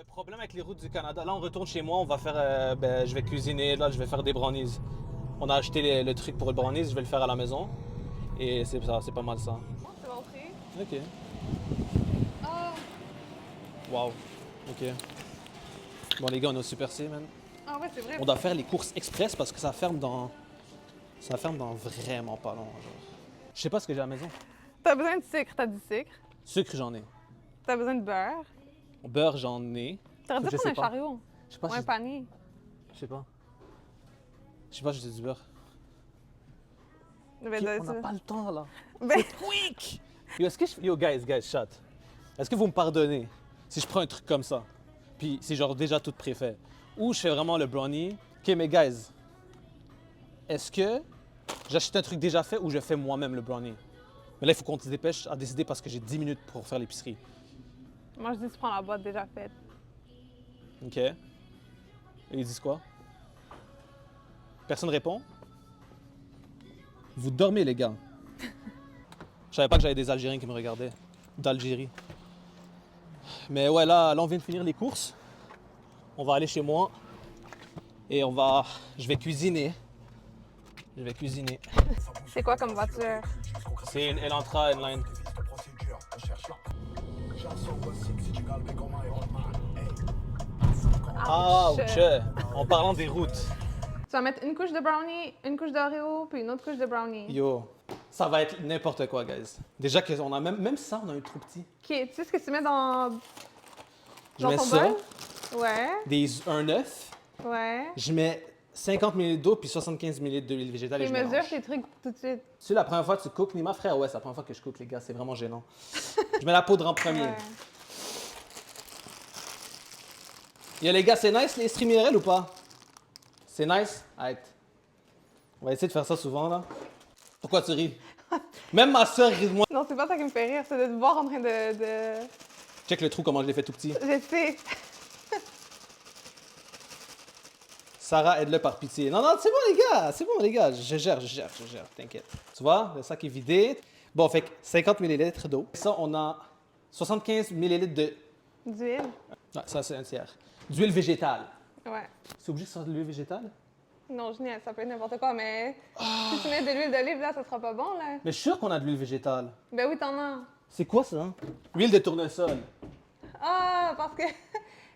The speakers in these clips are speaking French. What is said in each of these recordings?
Le problème avec les routes du Canada, là on retourne chez moi, on va faire, je vais cuisiner, là je vais faire des brownies. On a acheté le truc pour le brownies, je vais le faire à la maison. Et c'est ça, c'est pas mal ça. Oh, c'est montré. Ok. Ah, Wow. Ok. Bon les gars, on est au Super C, man. ah ouais, c'est vrai. On doit faire les courses express parce que ça ferme dans... Ça ferme dans vraiment pas long. Genre. Je sais pas ce que j'ai à la maison. T'as besoin de sucre, t'as du sucre. Sucre, j'en ai. T'as besoin de beurre. Beurre, j'en ai. T'aurais dû Je prendre sais un pas. chariot Je sais pas ou si... un panier. Je sais pas. Je sais pas si j'ai du beurre. Ben, On n'a pas le temps, là. Ben, Quick! Yo, est-ce que Yo, guys, chat. Est-ce que vous me pardonnez si je prends un truc comme ça? Puis c'est genre déjà tout préfet. Ou je fais vraiment le brownie. OK, mais guys, est-ce que j'achète un truc déjà fait ou je fais moi-même le brownie? Mais là, il faut qu'on se dépêche à décider parce que j'ai 10 minutes pour faire l'épicerie. moi, je dis, tu prends la boîte déjà faite. OK? Et ils disent quoi? Personne répond? Vous dormez, les gars. Je savais pas que j'avais des Algériens qui me regardaient. D'Algérie. Mais ouais, là, on vient de finir les courses. On va aller chez moi. Et je vais cuisiner. Je vais cuisiner. C'est quoi comme voiture? C'est une Elantra Inline. Ouch! En parlant des routes. Tu vas mettre une couche de brownie, une couche d'Oreo, puis une autre couche de brownie. Yo, ça va être n'importe quoi, guys. Déjà qu'on a même ça, on a un trop petit. OK, tu sais ce que tu mets dans Je mets ton ça, bol? Ouais, un œuf. ouais. Je mets 50 ml d'eau puis 75 ml d'huile végétale et Et je mesure mélange. tes trucs tout de suite. C'est la première fois que tu cookes, Nima, frère? Ouais, c'est la première fois que je cook, les gars. C'est vraiment gênant. Je mets la poudre en premier. Ouais. Yo, les gars, c'est nice les streams IRL ou pas? C'est nice? Arrête. On va essayer de faire ça souvent, là. Pourquoi tu ris? Même ma soeur rit de moi. Non, c'est pas ça qui me fait rire, c'est de te voir en train de... Check le trou, comment je l'ai fait tout petit. Je sais. Sarah, aide-le par pitié. Non, non, c'est bon, les gars. C'est bon, les gars. Je gère. T'inquiète. Tu vois, le sac est vidé. Bon, fait que 50 ml d'eau. Ça, on a 75 ml de... D'huile? Ouais, ça, c'est un tiers. D'huile végétale. Ouais. C'est obligé que ce soit de l'huile végétale? Non, je niaise, ça peut être n'importe quoi, mais si tu mets de l'huile d'olive, là, ça sera pas bon, là. Mais je suis sûr qu'on a de l'huile végétale. Ben oui, t'en as. C'est quoi ça? Huile de tournesol. Ah, parce que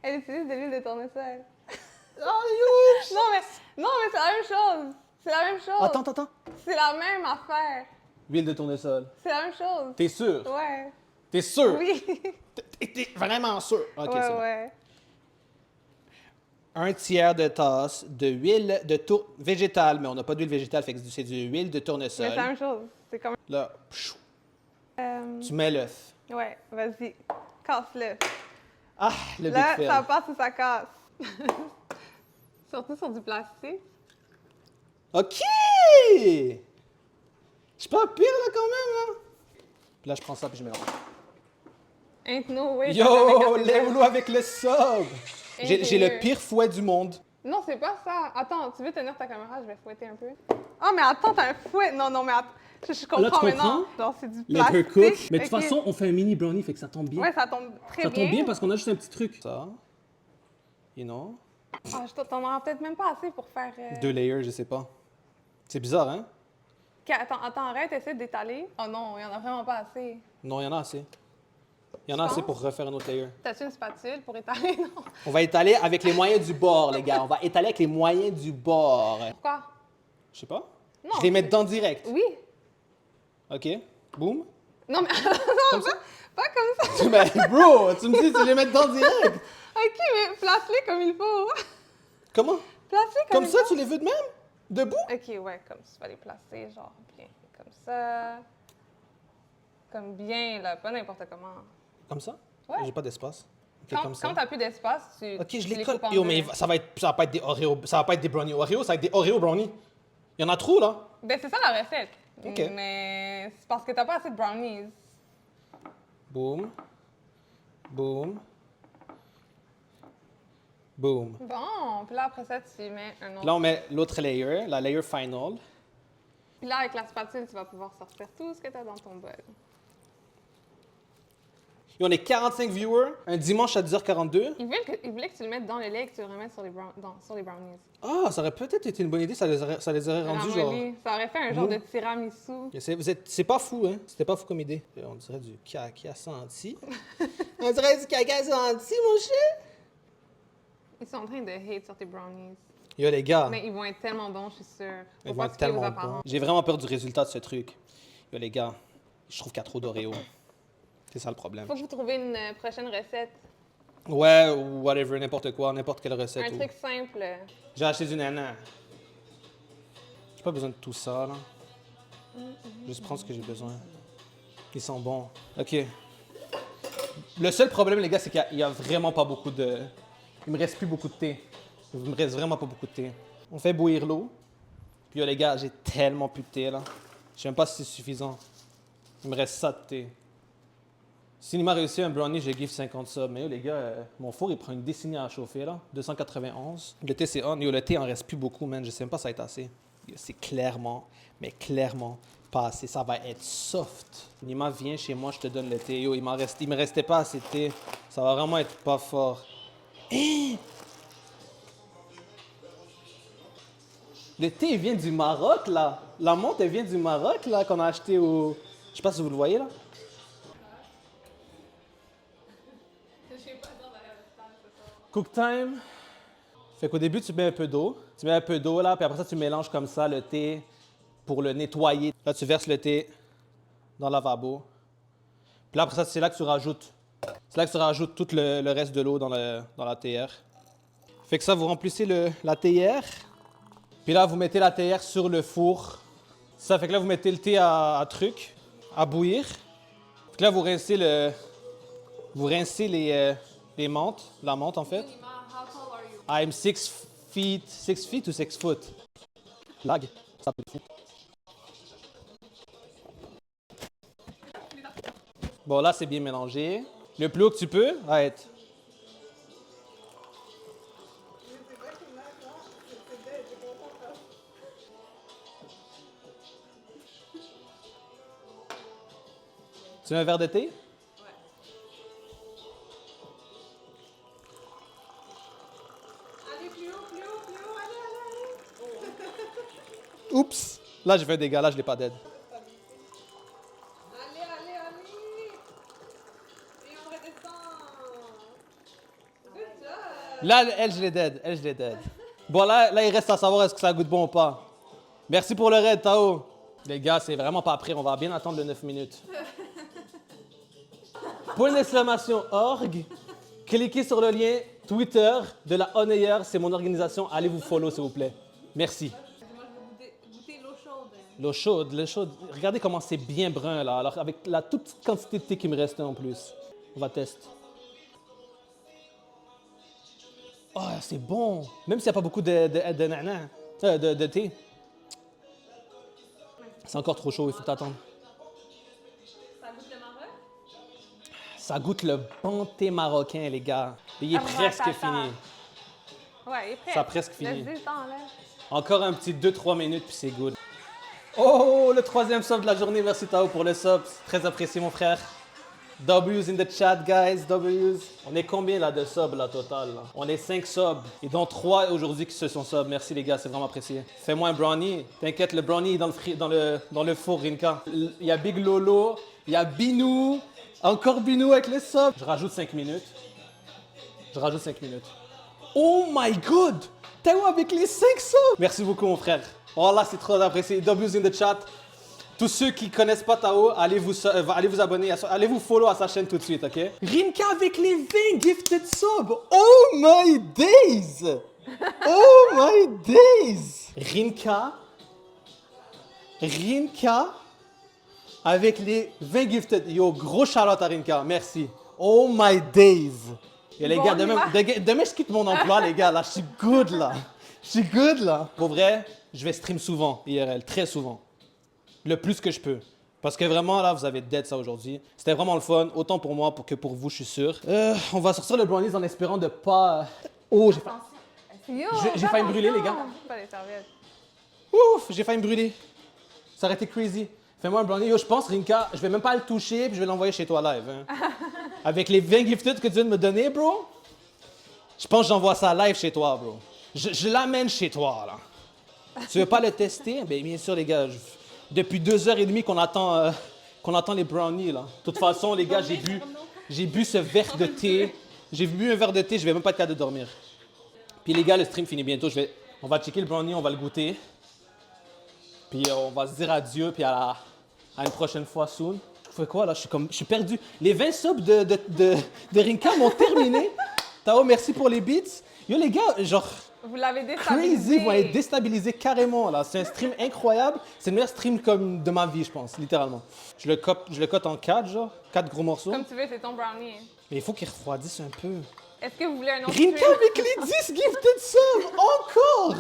elle utilise de l'huile de tournesol. Oh, youch! Non, mais c'est la même chose. C'est la même chose. Attends. C'est la même affaire. Huile de tournesol. C'est la même chose. T'es sûr? Ouais. T'es sûr? Oui. T'es vraiment sûr? Ok, c'est bon. Ouais. Un tiers de tasse de huile de végétale, mais on n'a pas d'huile végétale, fait que c'est de huile de tournesol. Mais c'est la même chose. C'est comme... Là, tu mets l'œuf. Ouais, vas-y. Casse-le. Ah, le Là, big fail. ça passe ou ça casse. Surtout sur du plastique. OK! Je suis pas pire, là, quand même, là. Puis là, je prends ça, puis je mélange. Ain't no way. Yo, Léolo avec le sub! J'ai le Ingénieux. pire fouet du monde. Non, c'est pas ça. Attends, tu veux tenir ta caméra? Je vais fouetter un peu. Ah, mais attends, t'as un fouet. Non, mais attends. Je comprends Là, tu maintenant. comprends? Genre, c'est du Le plastique. cook. Mais de toute Ok. façon, on fait un mini brownie, fait que ça tombe bien. Ouais, ça tombe très ça bien. tombe bien parce qu'on a juste un petit truc. Ça. You know? Ah, t'en auras peut-être même pas assez pour faire... 2 layers, je sais pas. C'est bizarre, hein? Ok, attends, arrête, essaie d'étaler. Oh non, il y en a vraiment pas assez. Non, il y en a assez. Il y en a Tu assez penses? pour refaire un autre layer. T'as-tu une spatule pour étaler? Non. On va étaler avec les moyens du bord, les gars. On va étaler avec les moyens du bord. Pourquoi? Je sais pas. Non, Je les mets dedans direct. Oui. OK. Boum. Non, mais Comme ça? pas comme ça. Ben, bro, tu me dis tu les mets dedans direct. Ok, mais place-les comme il faut. Comment? Place-les Comme il ça, faut. tu les veux de même? Debout? Ok, ouais, comme tu vas les placer, genre bien. Comme ça. Comme bien, là, pas n'importe comment. Comme ça? Ouais. J'ai pas d'espace. OK, comme ça. Quand t'as plus d'espace, tu. OK, je tu les colle. coupes en Yo, deux. mais ça va pas être des Oreo, ça va pas être des brownies Oreo, ça va être des Oreo brownies. Il y en a trop, là. Ben, c'est ça la recette. Ok. Mais c'est parce que t'as pas assez de brownies. Boum. Boum. Boum. Bon, puis là, après ça, tu mets un autre. Là, on met l'autre layer, la layer final. Puis là, avec la spatule, tu vas pouvoir sortir tout ce que t'as dans ton bol. Et on est 45 viewers, un dimanche à 10h42. Ils voulaient que tu le mettes dans le lait et que tu le remettes sur les brownies. Ah, ça aurait peut-être été une bonne idée, ça les aurait rendus genre... Ça aurait fait un genre de tiramisu. C'est pas fou, hein? C'était pas fou comme idée. On dirait du caca senti. On dirait du caca senti, mon chien! Ils sont en train de hate sur tes brownies. Yo, les gars. Mais ils vont être tellement bons, je suis sûre. Ils vont être tellement bons. J'ai vraiment peur du résultat de ce truc. Yo, les gars, je trouve qu'il y a trop d'Oreo. C'est ça le problème. Faut que vous trouviez une prochaine recette. Ouais, ou whatever, n'importe quoi, n'importe quelle recette. Un truc simple. J'ai acheté du nana. J'ai pas besoin de tout ça, là. Juste prendre ce que j'ai besoin. Ils sont bons. OK. Le seul problème, les gars, c'est qu'il y a vraiment pas beaucoup de... Il me reste plus beaucoup de thé. Il me reste vraiment pas beaucoup de thé. On fait bouillir l'eau. Puis les gars, j'ai tellement plus de thé, là. Je sais même pas si c'est suffisant. Il me reste ça de thé. Si il m'a réussi un brownie, je give 50 subs. Mais yo, les gars, mon four, il prend une décennie à chauffer, là. 291. Le thé, c'est on. Yo, le thé, il en reste plus beaucoup, man. Je sais même pas si ça va être assez. C'est clairement, mais clairement pas assez. Ça va être soft. Nima, viens chez moi, je te donne le thé. Yo, il me restait pas assez de thé. Ça va vraiment être pas fort. Hein? Le thé, il vient du Maroc, là. La menthe, elle vient du Maroc, là, qu'on a acheté au... Je sais pas si vous le voyez, là. Cook time. Fait qu'au début, tu mets un peu d'eau. Tu mets un peu d'eau, là, puis après ça, tu mélanges comme ça le thé pour le nettoyer. Là, tu verses le thé dans le lavabo. Puis là, après ça, c'est là que tu rajoutes. C'est là que tu rajoutes tout le reste de l'eau dans la théière. Fait que ça, vous remplissez la théière. Puis là, vous mettez la théière sur le four. Ça fait que là, vous mettez le thé à bouillir. Puis là, vous rincez les menthes, la menthe en fait. I'm 6 feet ou 6 foot. Lag, ça peut être fou. Bon, là, c'est bien mélangé. Le plus haut que tu peux, arrête. Tu veux un verre de thé? Oups! Là, j'ai fait un dégât. Là, je l'ai pas d'aide. Allez! Et on redescend! Good job! Là, elle, je l'ai d'aide. Bon, là, il reste à savoir est-ce que ça goûte bon ou pas. Merci pour le raid, Tao. Les gars, c'est vraiment pas prêt. On va bien attendre le 9 minutes. Point d'exclamation org. Cliquez sur le lien Twitter de la Honeyer. C'est mon organisation. Allez vous follow, s'il vous plaît. Merci. Moi, je vais goûter L'eau chaude. Regardez comment c'est bien brun, là. Alors, avec la toute petite quantité de thé qui me reste en plus. On va tester. Oh, c'est bon. Même s'il n'y a pas beaucoup de nana, de thé. C'est encore trop chaud, il faut t'attendre. Ça goûte le Maroc? Ça goûte le bon thé marocain, les gars. Il est presque fini. Ouais, il est prêt. Ça a presque fini. Laisse-y le temps, là. Encore un petit 2-3 minutes, puis c'est good. Oh, le 3e sub de la journée. Merci Tao pour le sub. Très apprécié, mon frère. W's in the chat, guys. W's. On est combien là de subs là total là? On est 5 subs. Et dont 3 aujourd'hui qui se sont subs. Merci les gars, c'est vraiment apprécié. Fais-moi un brownie. T'inquiète, le brownie est dans le four, Rinka. Il y a Big Lolo, il y a Binou. Encore Binou avec le sub. Je rajoute 5 minutes. Oh my god! Tao avec les 5 subs! Merci beaucoup mon frère. Oh là, c'est trop apprécié. W's in the chat. Tous ceux qui connaissent pas Tao, allez vous abonner, allez vous follow à sa chaîne tout de suite, ok? Rinka avec les 20 gifted subs! Oh my days! Oh my days! Rinka avec les 20 gifted. Yo, gros shout-out à Rinka, merci. Oh my days! Et les gars, demain je quitte mon emploi, les gars, là, je suis good là. Pour vrai, je vais stream souvent, IRL, très souvent. Le plus que je peux. Parce que vraiment, là, vous avez dead ça aujourd'hui. C'était vraiment le fun, autant pour moi que pour vous, je suis sûr. On va sortir le brownies en espérant de pas... Oh, j'ai failli me brûler, les gars. Pas les serviettes. Ouf, j'ai failli me brûler. Ça aurait été crazy. Fais-moi un brownie. Yo, je pense, Rinka, je vais même pas le toucher, puis je vais l'envoyer chez toi live. Hein. Avec les 20 gifted que tu viens de me donner, bro, je pense que j'envoie ça live chez toi, bro. Je l'amène chez toi, là. Tu veux pas le tester? Ben, bien sûr, les gars. Depuis 2h30 qu'on attend les brownies, là. De toute façon, les gars, j'ai bu ce verre de thé. J'ai bu un verre de thé, je vais même pas être capable de dormir. Puis les gars, le stream finit bientôt. On va checker le brownie, on va le goûter. Puis on va se dire adieu, puis à une prochaine fois, soon. Je fais quoi, là? Je suis perdu. Les 20 subs de Rinka m'ont terminé. Tao, merci pour les beats. Yo, les gars, genre... Vous l'avez déstabilisé. Crazy, vous m'avez déstabilisé carrément, là. C'est un stream incroyable. C'est le meilleur stream comme de ma vie, je pense, littéralement. Je le cote en 4, genre. 4 gros morceaux. Comme tu veux, c'est ton brownie. Mais il faut qu'il refroidisse un peu. Est-ce que vous voulez un autre Rinka stream? avec les 10 gifted subs! Encore!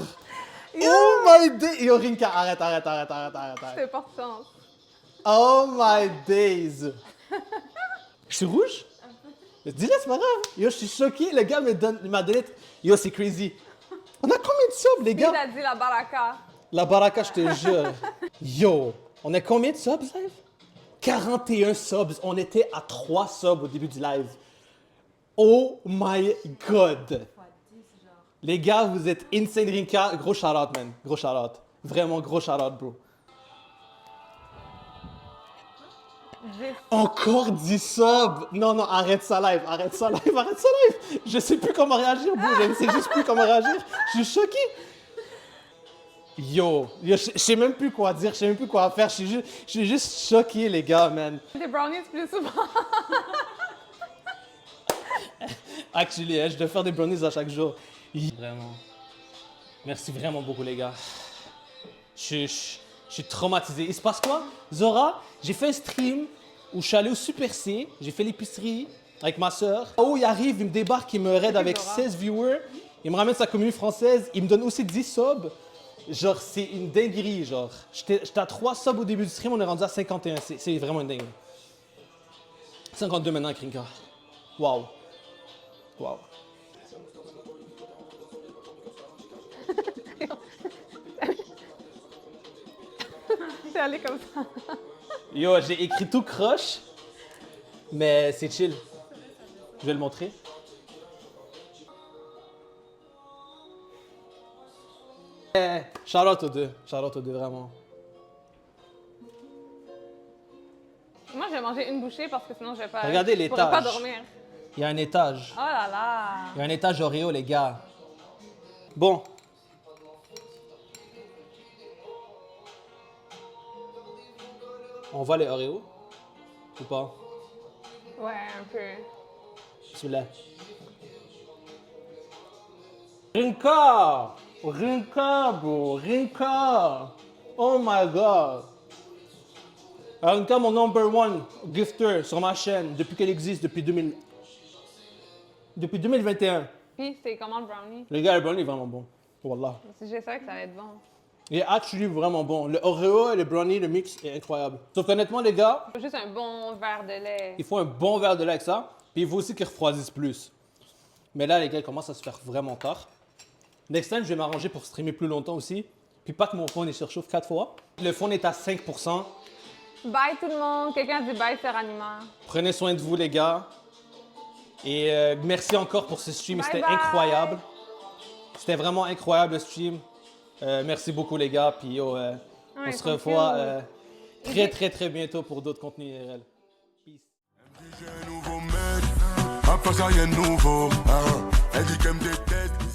Oh my day! Yo, Rinka, arrête. Je te porte chance. Oh my days! Je suis rouge? Dis-le, c'est pas grave. Yo, je suis choqué. Le gars m'a donné... Yo, c'est crazy. On a combien de subs, les gars? Il a dit la baraka. La baraka, je te jure. Yo, on a combien de subs live? 41 subs. On était à 3 subs au début du live. Oh my god. Les gars, vous êtes insane, Rinka. Gros shout-out, man. Gros shout-out. Vraiment gros shout-out, bro. 10. Encore 10 subs! Non, arrête ça live. Je sais plus comment réagir, bro. Je ne sais juste plus comment réagir. Je suis choqué. Yo, je sais même plus quoi dire, je sais même plus quoi faire. Je suis juste choqué, les gars, man. Des brownies plus souvent. Actually, je dois faire des brownies à chaque jour. Vraiment. Merci vraiment beaucoup, les gars. Je suis traumatisé. Il se passe quoi? Zora, j'ai fait un stream où je suis allé au Super C, j'ai fait l'épicerie avec ma soeur. Oh, il arrive, il me débarque, il me raid avec 16 viewers. Il me ramène sa communauté française, il me donne aussi 10 subs. Genre, c'est une dinguerie, genre. J'étais à 3 subs au début du stream, on est rendu à 51. C'est vraiment une dinguerie. 52 maintenant, Rinka. Wow. C'est allé comme ça. Yo, j'ai écrit tout croche, mais c'est chill. Je vais le montrer. Shout-out aux deux, vraiment. Moi, je vais manger une bouchée parce que sinon, je vais pas. Regardez je pourrais l'étage. pas dormir. Il y a un étage. Oh là là. Il y a un étage Oreo, les gars. Bon. On voit les Oreos? Ou pas? Ouais, un peu. Celui-là. Rinka, bro. Rinka! Oh my god! Rinka, mon number one gifter sur ma chaîne depuis qu'elle existe, depuis 2021. Puis, c'est comment le brownie? Le gars, le brownie est vraiment bon. Wallah. Je savais que ça allait être bon. Il est actually vraiment bon. Le Oreo et le brownie, le mix est incroyable. Sauf honnêtement, les gars, Il faut juste un bon verre de lait. il faut un bon verre de lait avec ça. Puis il faut aussi qu'il refroidisse plus. Mais là, les gars, il commence à se faire vraiment tard. Next time, je vais m'arranger pour streamer plus longtemps aussi. Puis pas que mon phone il surchauffe 4 fois. Le phone est à 5%. Bye tout le monde. Quelqu'un dit bye, Sœur Anima. Prenez soin de vous, les gars. Et merci encore pour ce stream. Bye C'était bye. incroyable. C'était vraiment incroyable le stream. Merci beaucoup, les gars. Puis on Ouais, se thank revoit you. très bientôt pour d'autres contenus IRL. Peace. J'ai un nouveau mec, à part ça rien de nouveau, hein. Elle dit qu'elle me déteste.